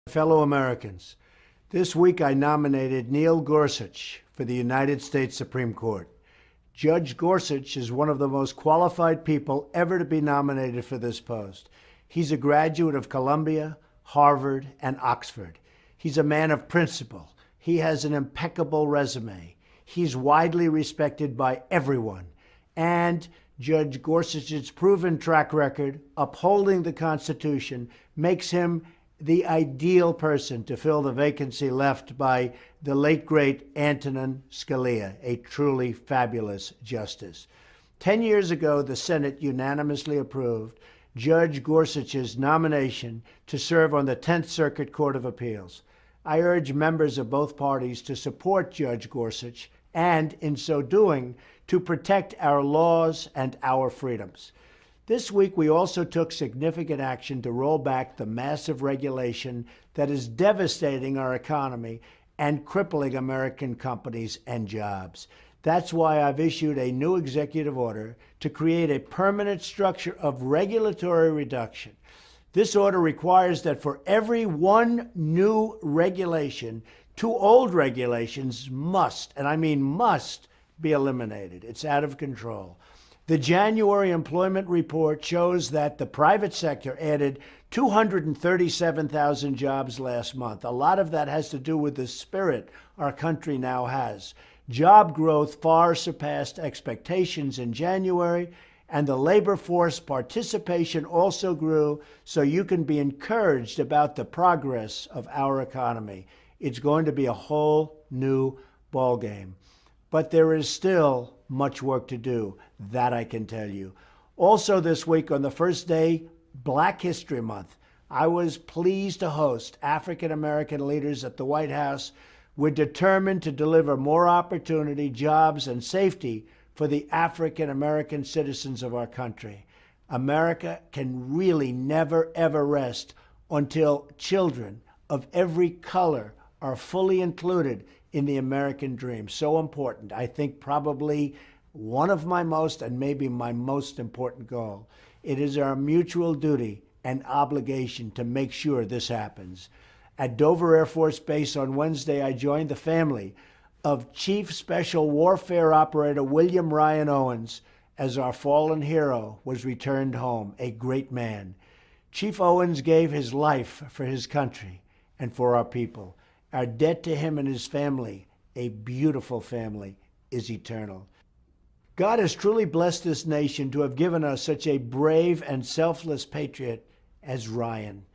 Fellow Americans, this week I nominated Neil Gorsuch for the United States Supreme Court. Judge Gorsuch is one of the most qualified people ever to be nominated for this post. He's a graduate of Columbia, Harvard, and Oxford. He's a man of principle. He has an impeccable resume. He's widely respected by everyone. And Judge Gorsuch's proven track record upholding the Constitution makes him the ideal person to fill the vacancy left by the late, great Antonin Scalia, a truly fabulous justice. 10 years ago, the Senate unanimously approved Judge Gorsuch's nomination to serve on the 10th Circuit Court of Appeals. I urge members of both parties to support Judge Gorsuch and, in so doing, to protect our laws and our freedoms. This week, we also took significant action to roll back the massive regulation that is devastating our economy and crippling American companies and jobs. That's why I've issued a new executive order to create a permanent structure of regulatory reduction. This order requires that for every one new regulation, 2 old regulations must, and I mean must, be eliminated. It's out of control. The January employment report shows that the private sector added 237,000 jobs last month. A lot of that has to do with the spirit our country now has. Job growth far surpassed expectations in January, and the labor force participation also grew, so you can be encouraged about the progress of our economy. It's going to be a whole new ballgame. But there is still much work to do, that I can tell you. Also this week, on the first day, Black History Month, I was pleased to host African American leaders at the White House. We're determined to deliver more opportunity, jobs, and safety for the African American citizens of our country. America can really never, ever rest until children of every color are fully included in the American dream. So important. I think probably one of my most, and maybe my most important goal. It is our mutual duty and obligation to make sure this happens. At Dover Air Force Base on Wednesday, I joined the family of Chief Special Warfare Operator William Ryan Owens as our fallen hero was returned home, a great man. Chief Owens gave his life for his country and for our people. Our debt to him and his family, a beautiful family, is eternal. God has truly blessed this nation to have given us such a brave and selfless patriot as Ryan.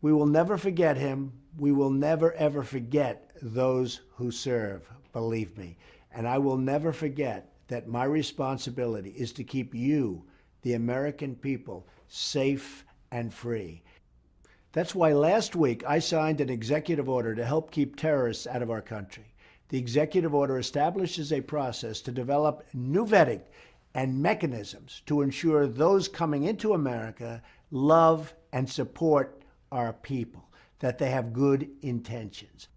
We will never forget him. We will never, ever forget those who serve, believe me. And I will never forget that my responsibility is to keep you, the American people, safe and free. That's why last week I signed an executive order to help keep terrorists out of our country. The executive order establishes a process to develop new vetting and mechanisms to ensure those coming into America love and support our people, that they have good intentions.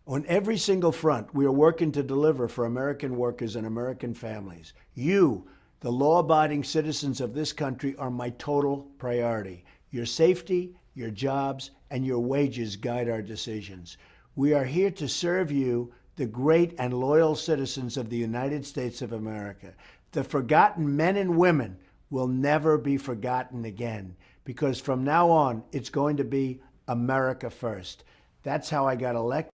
On every single front, we are working to deliver for American workers and American families. You, the law-abiding citizens of this country, are my total priority. Your safety, your jobs, and your wages guide our decisions. We are here to serve you, the great and loyal citizens of the United States of America. The forgotten men and women will never be forgotten again, because from now on, it's going to be America first. That's how I got elected.